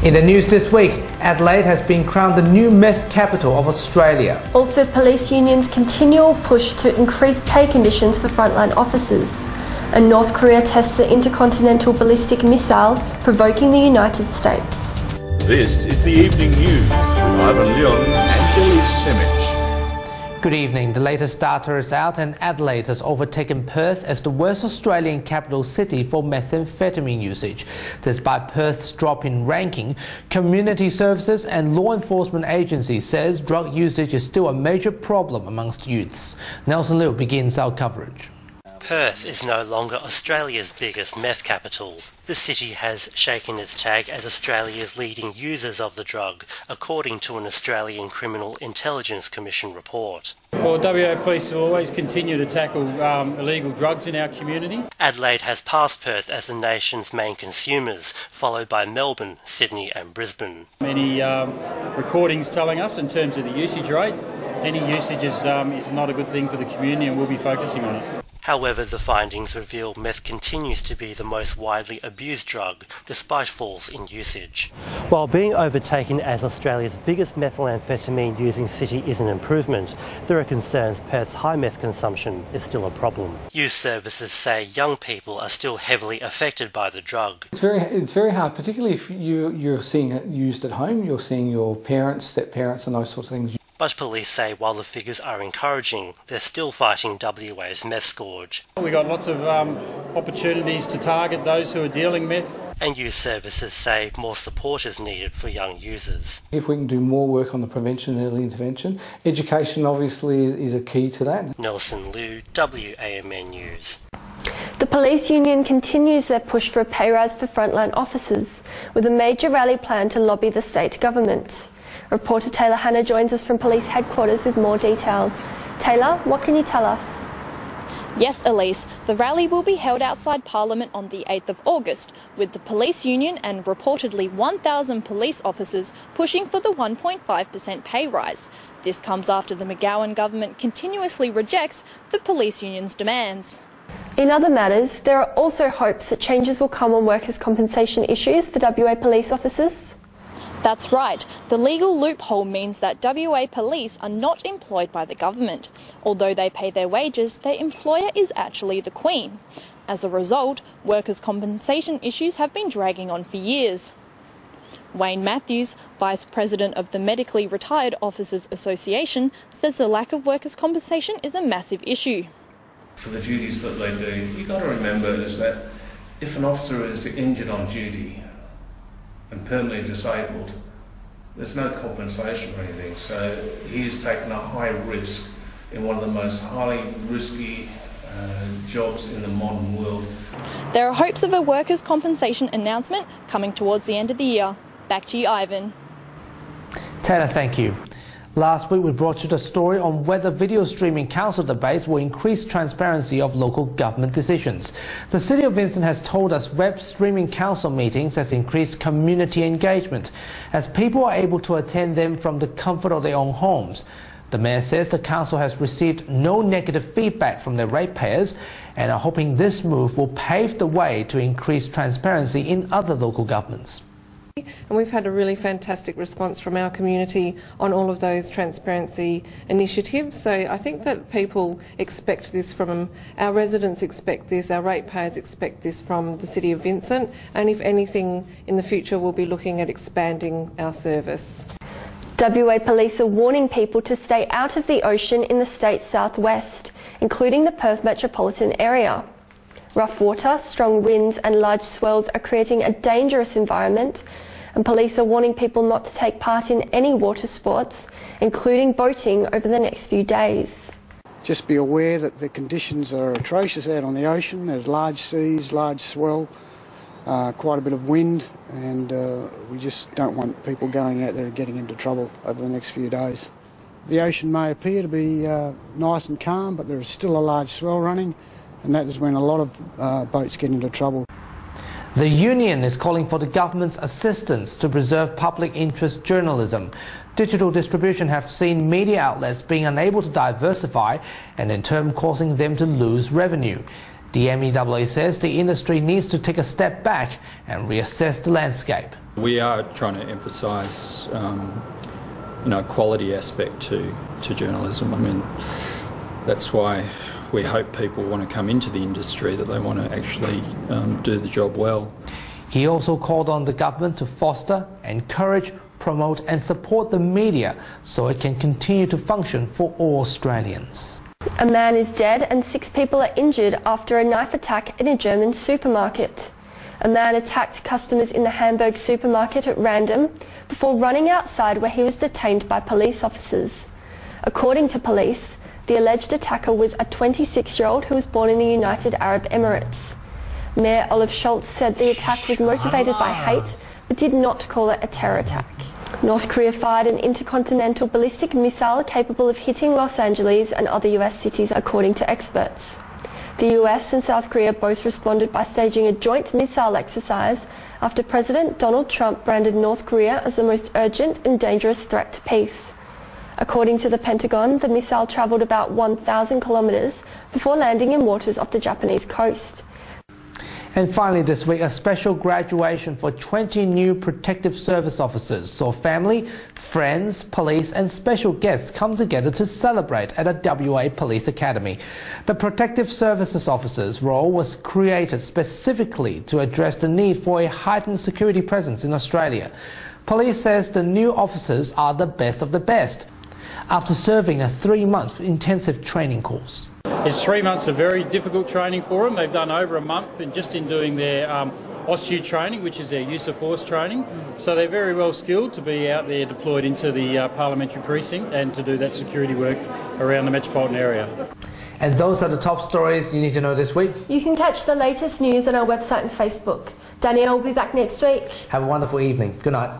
In the news this week, Adelaide has been crowned the new meth capital of Australia. Also, police unions' continual push to increase pay conditions for frontline officers. And North Korea tests the intercontinental ballistic missile, provoking the United States. This is the Evening News with Ivan Leon and Elise Simic. Good evening. The latest data is out and Adelaide has overtaken Perth as the worst Australian capital city for methamphetamine usage. Despite Perth's drop in ranking, community services and law enforcement agencies says drug usage is still a major problem amongst youths. Nelson Liu begins our coverage. Perth is no longer Australia's biggest meth capital. The city has shaken its tag as Australia's leading users of the drug, according to an Australian Criminal Intelligence Commission report. Well, WA Police will always continue to tackle illegal drugs in our community. Adelaide has passed Perth as the nation's main consumers, followed by Melbourne, Sydney and Brisbane. Any recordings telling us in terms of the usage rate, any usage is not a good thing for the community and we'll be focusing on it. However, the findings reveal meth continues to be the most widely abused drug, despite falls in usage. While being overtaken as Australia's biggest methamphetamine using city is an improvement, there are concerns Perth's high meth consumption is still a problem. Youth services say young people are still heavily affected by the drug. It's very hard, particularly if you're seeing it used at home, you're seeing your parents, step-parents and those sorts of things. But police say while the figures are encouraging, they're still fighting WA's meth scourge. We've got lots of opportunities to target those who are dealing meth. And youth services say more support is needed for young users. If we can do more work on the prevention and early intervention, education obviously is a key to that. Nelson Liu, WAMN News. The police union continues their push for a pay rise for frontline officers, with a major rally planned to lobby the state government. Reporter Taylor Hanna joins us from police headquarters with more details. Taylor, what can you tell us? Yes, Elise, the rally will be held outside Parliament on the 8th of August, with the police union and reportedly 1,000 police officers pushing for the 1.5% pay rise. This comes after the McGowan government continuously rejects the police union's demands. In other matters, there are also hopes that changes will come on workers' compensation issues for WA police officers. That's right. The legal loophole means that WA police are not employed by the government. Although they pay their wages, their employer is actually the Queen. As a result, workers' compensation issues have been dragging on for years. Wayne Matthews, Vice President of the Medically Retired Officers Association, says the lack of workers' compensation is a massive issue. For the duties that they do, you've got to remember is that if an officer is injured on duty and permanently disabled, there's no compensation or anything, so he has taken a high risk in one of the most highly risky jobs in the modern world. There are hopes of a workers' compensation announcement coming towards the end of the year. Back to you, Ivan. Taylor, thank you. Last week we brought you the story on whether video streaming council debates will increase transparency of local government decisions. The City of Vincent has told us web streaming council meetings has increased community engagement, as people are able to attend them from the comfort of their own homes. The Mayor says the council has received no negative feedback from their ratepayers and are hoping this move will pave the way to increase transparency in other local governments. And we've had a really fantastic response from our community on all of those transparency initiatives. So I think that people expect this from our residents, expect this, our ratepayers expect this from the City of Vincent, and if anything in the future we'll be looking at expanding our service. WA Police are warning people to stay out of the ocean in the state's southwest, including the Perth metropolitan area. Rough water, strong winds and large swells are creating a dangerous environment, and police are warning people not to take part in any water sports, including boating, over the next few days. Just be aware that the conditions are atrocious out on the ocean. There's large seas, large swell, quite a bit of wind, and we just don't want people going out there and getting into trouble over the next few days. The ocean may appear to be nice and calm, but there is still a large swell running, and that is when a lot of boats get into trouble. The union is calling for the government's assistance to preserve public interest journalism. Digital distribution have seen media outlets being unable to diversify and in turn causing them to lose revenue. The MEAA says the industry needs to take a step back and reassess the landscape. We are trying to emphasise, quality aspect to journalism. I mean, that's why we hope people want to come into the industry, that they want to actually do the job well. He also called on the government to foster, encourage, promote and support the media so it can continue to function for all Australians. A man is dead and 6 people are injured after a knife attack in a German supermarket. A man attacked customers in the Hamburg supermarket at random before running outside, where he was detained by police officers. According to police, the alleged attacker was a 26-year-old who was born in the United Arab Emirates. Mayor Olaf Scholz said the attack was motivated by hate, but did not call it a terror attack. North Korea fired an intercontinental ballistic missile capable of hitting Los Angeles and other US cities, according to experts. The US and South Korea both responded by staging a joint missile exercise after President Donald Trump branded North Korea as the most urgent and dangerous threat to peace. According to the Pentagon, the missile travelled about 1,000 kilometres before landing in waters off the Japanese coast. And finally this week, a special graduation for 20 new protective service officers saw family, friends, police and special guests come together to celebrate at a WA Police Academy. The protective services officers role was created specifically to address the need for a heightened security presence in Australia. Police says the new officers are the best of the best after serving a 3-month intensive training course. It's 3 months of very difficult training for them. They've done over a month in doing their OSTU training, which is their use of force training. So they're very well skilled to be out there deployed into the parliamentary precinct and to do that security work around the metropolitan area. And those are the top stories you need to know this week. You can catch the latest news on our website and Facebook. Danielle will be back next week. Have a wonderful evening. Good night.